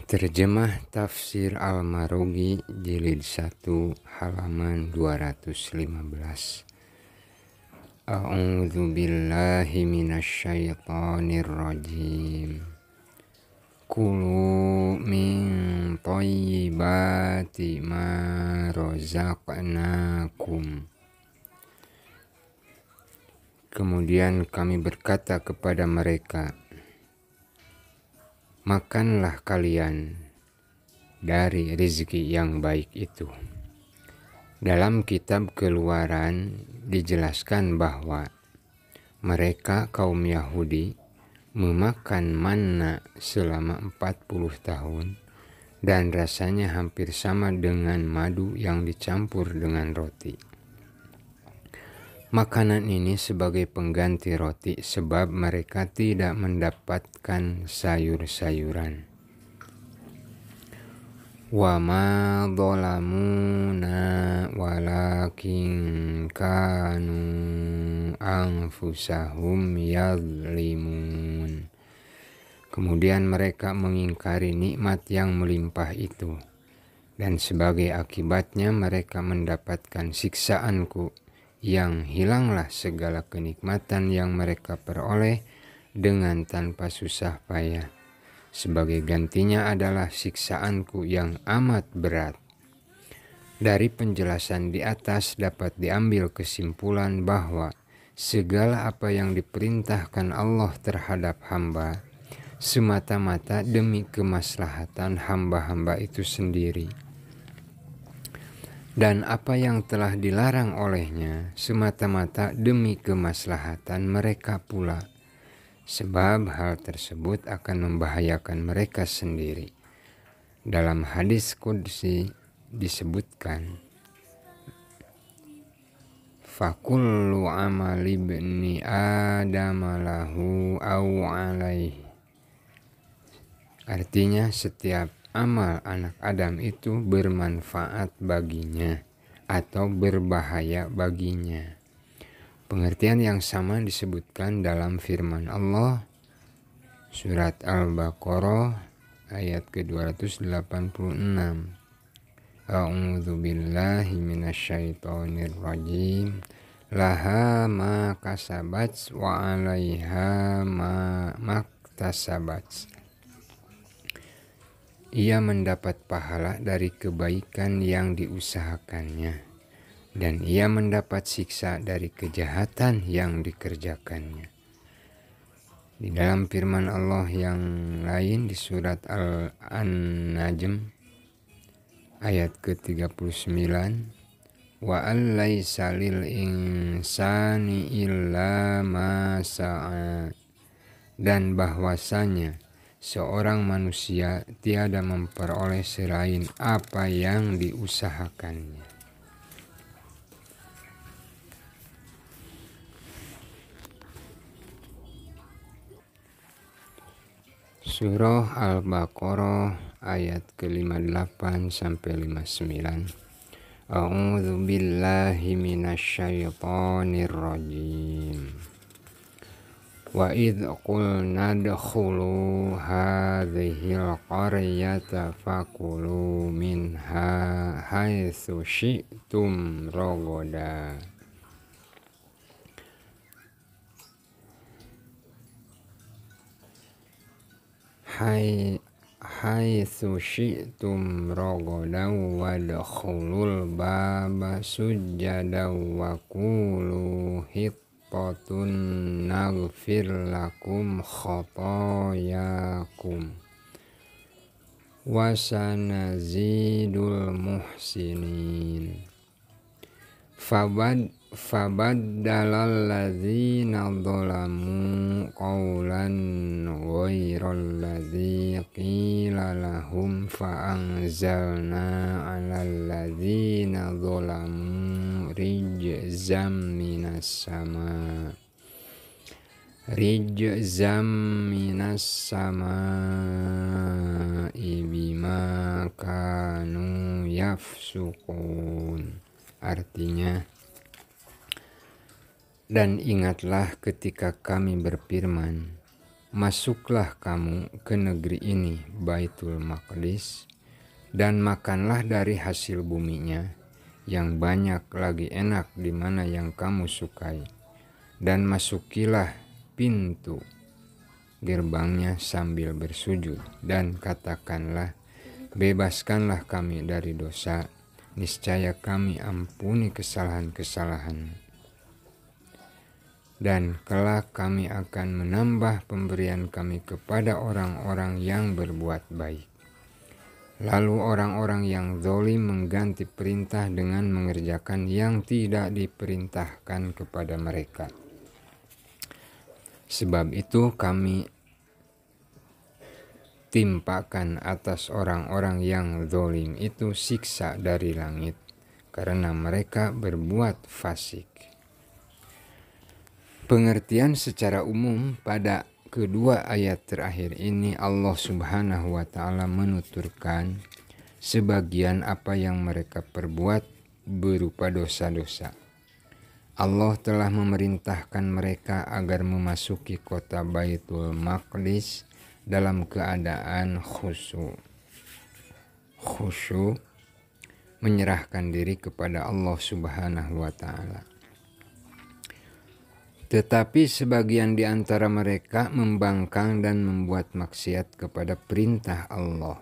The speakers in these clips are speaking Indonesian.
Terjemah Tafsir Al-Marugi Jilid 1 halaman 215. A'udzu billahi minasyaitonir rajim. Kulu min thayyibati ma razaqnakum. Kemudian kami berkata kepada mereka, makanlah kalian dari rezeki yang baik itu. Dalam kitab Keluaran dijelaskan bahwa mereka kaum Yahudi memakan manna selama 40 tahun dan rasanya hampir sama dengan madu yang dicampur dengan roti. Makanan ini sebagai pengganti roti sebab mereka tidak mendapatkan sayur-sayuran. Wa ma dhalamuna walakin kanu anfusahum yadhlimun. Kemudian mereka mengingkari nikmat yang melimpah itu, dan sebagai akibatnya mereka mendapatkan siksaanku, yang hilanglah segala kenikmatan yang mereka peroleh dengan tanpa susah payah. Sebagai gantinya adalah siksaanku yang amat berat. Dari penjelasan di atas dapat diambil kesimpulan bahwa segala apa yang diperintahkan Allah terhadap hamba semata-mata demi kemaslahatan hamba-hamba itu sendiri. Dan apa yang telah dilarang olehnya semata-mata demi kemaslahatan mereka pula, sebab hal tersebut akan membahayakan mereka sendiri. Dalam hadis qudsi disebutkan, fakullu amali ibni adam lahu au alaihi. Artinya setiap amal anak Adam itu bermanfaat baginya atau berbahaya baginya. Pengertian yang sama disebutkan dalam firman Allah surat Al-Baqarah ayat ke-286. A'udzu billahi minasyaitonir rajim. Laha ma kasabat wa 'alaiha ma maktasabat. Ia mendapat pahala dari kebaikan yang diusahakannya, dan ia mendapat siksa dari kejahatan yang dikerjakannya. Di dalam firman Allah yang lain di surat Al-Najm ayat ke-39, wa allaisa lil insani illa ma sa'a, dan bahwasanya seorang manusia tiada memperoleh selain apa yang diusahakannya. Surah Al-Baqarah ayat ke-58 sampai 59. A'udzu billahi minasyaitonir rajim. Wa idh qulna dkhulu hadhil qaryata fakulu minha haitsu syi'tum ragada. Haitsu syi'tum ragada wadkhulul baba sujjadan wa qulu hittatun naghfir lakum khotoyakum wa sanazidul muhsinin. Fabaddalal ladzina dzalamu qawlan ghairal ladzi qila lahum fa'anzalna 'alal ladzina dzalamu rijzam minas sama'i bima kanu yafsukun. Artinya, dan ingatlah ketika kami berfirman, masuklah kamu ke negeri ini, Baitul Maqdis, dan makanlah dari hasil buminya yang banyak lagi enak di mana yang kamu sukai, dan masukilah pintu gerbangnya sambil bersujud, dan katakanlah, bebaskanlah kami dari dosa, niscaya kami ampuni kesalahan-kesalahan. Dan kelak kami akan menambah pemberian kami kepada orang-orang yang berbuat baik. Lalu orang-orang yang zalim mengganti perintah dengan mengerjakan yang tidak diperintahkan kepada mereka. Sebab itu kami timpakan atas orang-orang yang zalim itu siksa dari langit, karena mereka berbuat fasik. Pengertian secara umum pada kedua ayat terakhir ini, Allah Subhanahu wa Ta'ala menuturkan sebagian apa yang mereka perbuat berupa dosa-dosa. Allah telah memerintahkan mereka agar memasuki kota Baitul Maqdis dalam keadaan khusyuk, menyerahkan diri kepada Allah Subhanahu wa Ta'ala. Tetapi sebagian di antara mereka membangkang dan membuat maksiat kepada perintah Allah.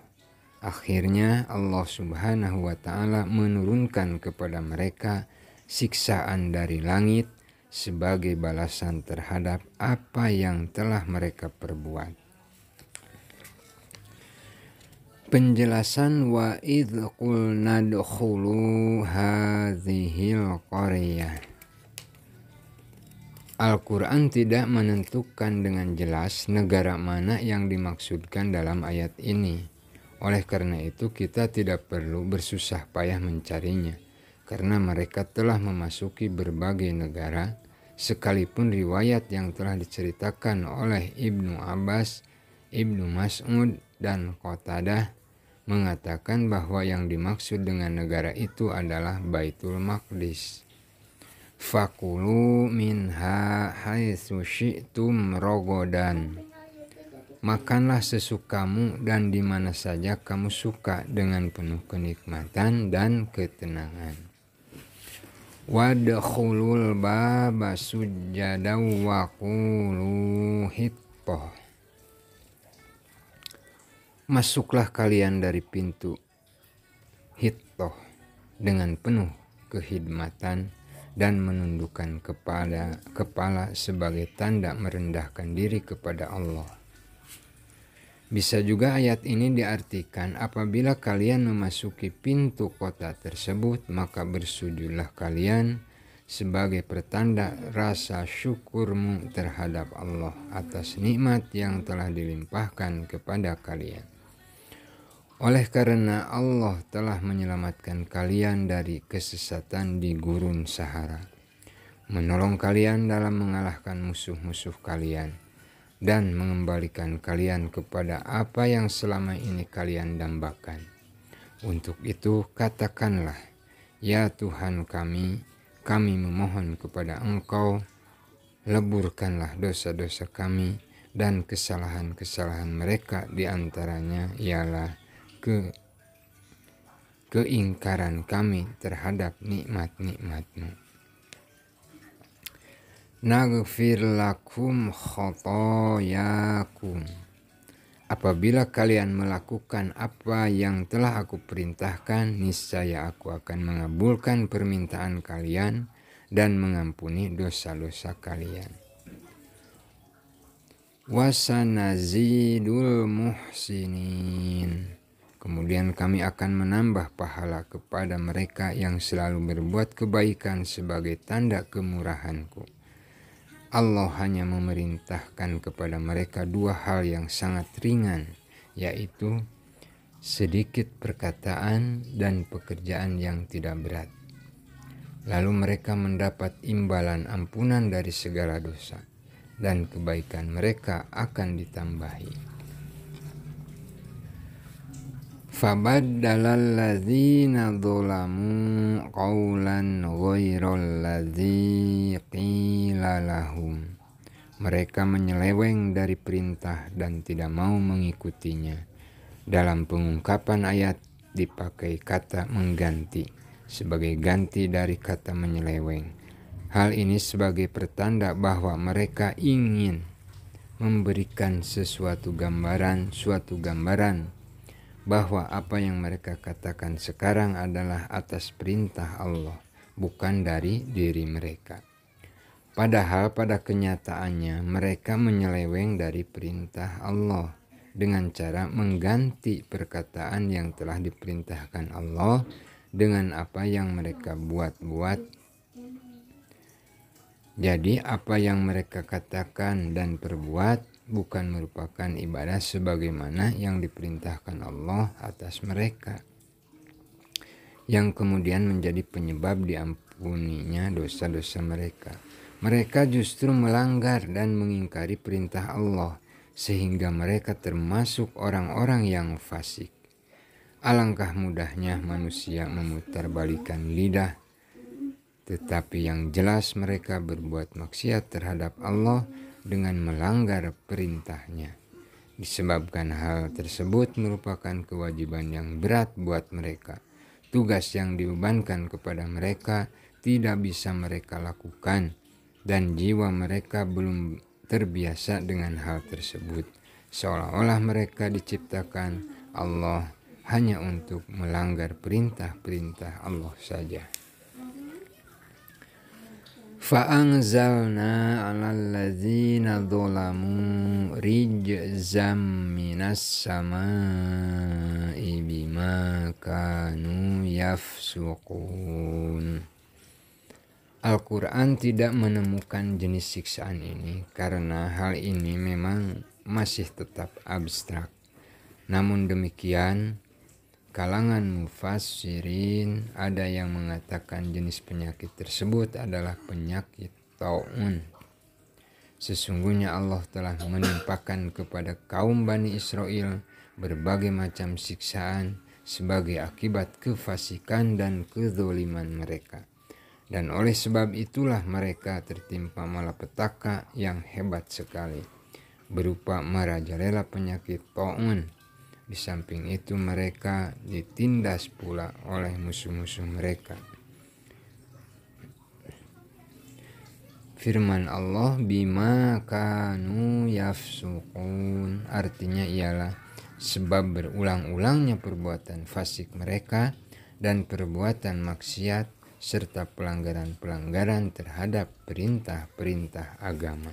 Akhirnya Allah Subhanahu wa Ta'ala menurunkan kepada mereka siksaan dari langit sebagai balasan terhadap apa yang telah mereka perbuat. Penjelasan wa idh qulna dkhulu hadhil qaryah. Al-Quran tidak menentukan dengan jelas negara mana yang dimaksudkan dalam ayat ini. Oleh karena itu kita tidak perlu bersusah payah mencarinya, karena mereka telah memasuki berbagai negara, sekalipun riwayat yang telah diceritakan oleh Ibnu Abbas, Ibnu Mas'ud, dan Qatadah mengatakan bahwa yang dimaksud dengan negara itu adalah Baitul Maqdis. Fakulu minha haitsu syi'tum rogodan. Makanlah sesukamu dan di mana saja kamu suka dengan penuh kenikmatan dan ketenangan. Wadkhulul baba sujjadan wa qulu hittah. Masuklah kalian dari pintu hittah dengan penuh kehidmatan dan menundukkan kepala sebagai tanda merendahkan diri kepada Allah. Bisa juga ayat ini diartikan, apabila kalian memasuki pintu kota tersebut, maka bersujudlah kalian sebagai pertanda rasa syukurmu terhadap Allah atas nikmat yang telah dilimpahkan kepada kalian. Oleh karena Allah telah menyelamatkan kalian dari kesesatan di gurun Sahara, menolong kalian dalam mengalahkan musuh-musuh kalian, dan mengembalikan kalian kepada apa yang selama ini kalian dambakan. Untuk itu katakanlah, ya Tuhan kami memohon kepada Engkau, leburkanlah dosa-dosa kami dan kesalahan-kesalahan mereka, diantaranya ialah keingkaran kami terhadap nikmat-nikmat-Mu. Naghfir lakum khotoyakum. Apabila kalian melakukan apa yang telah aku perintahkan, niscaya aku akan mengabulkan permintaan kalian dan mengampuni dosa-dosa kalian. Wasanazidul muhsinin. Kemudian kami akan menambah pahala kepada mereka yang selalu berbuat kebaikan sebagai tanda kemurahan-Ku. Allah hanya memerintahkan kepada mereka dua hal yang sangat ringan, yaitu sedikit perkataan dan pekerjaan yang tidak berat. Lalu mereka mendapat imbalan ampunan dari segala dosa, dan kebaikan mereka akan ditambahi. Fabaddalal ladzina dzalamu qawlan ghairal ladzi qila lahum. Mereka menyeleweng dari perintah dan tidak mau mengikutinya. Dalam pengungkapan ayat dipakai kata mengganti sebagai ganti dari kata menyeleweng. Hal ini sebagai pertanda bahwa mereka ingin memberikan suatu gambaran bahwa apa yang mereka katakan sekarang adalah atas perintah Allah, bukan dari diri mereka. Padahal pada kenyataannya mereka menyeleweng dari perintah Allah dengan cara mengganti perkataan yang telah diperintahkan Allah dengan apa yang mereka buat-buat. Jadi apa yang mereka katakan dan perbuat bukan merupakan ibadah sebagaimana yang diperintahkan Allah atas mereka, yang kemudian menjadi penyebab diampuninya dosa-dosa mereka. Mereka justru melanggar dan mengingkari perintah Allah, sehingga mereka termasuk orang-orang yang fasik. Alangkah mudahnya manusia memutarbalikkan lidah, tetapi yang jelas mereka berbuat maksiat terhadap Allah dengan melanggar perintahnya. Disebabkan hal tersebut merupakan kewajiban yang berat buat mereka. Tugas yang dibebankan kepada mereka tidak bisa mereka lakukan, dan jiwa mereka belum terbiasa dengan hal tersebut, seolah-olah mereka diciptakan Allah hanya untuk melanggar perintah-perintah Allah saja. Fa'anzalna 'alal ladzina dzalamu rijzam minas samaa'i bima kanu yafsuqun. Al-Quran tidak menemukan jenis siksaan ini karena hal ini memang masih tetap abstrak. Namun demikian, kalangan mufassirin ada yang mengatakan jenis penyakit tersebut adalah penyakit ta'un. Sesungguhnya Allah telah menimpakan kepada kaum Bani Israel berbagai macam siksaan sebagai akibat kefasikan dan kezaliman mereka. Dan oleh sebab itulah mereka tertimpa malapetaka yang hebat sekali, berupa merajalela penyakit ta'un. Di samping itu mereka ditindas pula oleh musuh-musuh mereka. Firman Allah bima kanu yafsuqun artinya ialah sebab berulang-ulangnya perbuatan fasik mereka dan perbuatan maksiat serta pelanggaran-pelanggaran terhadap perintah-perintah agama.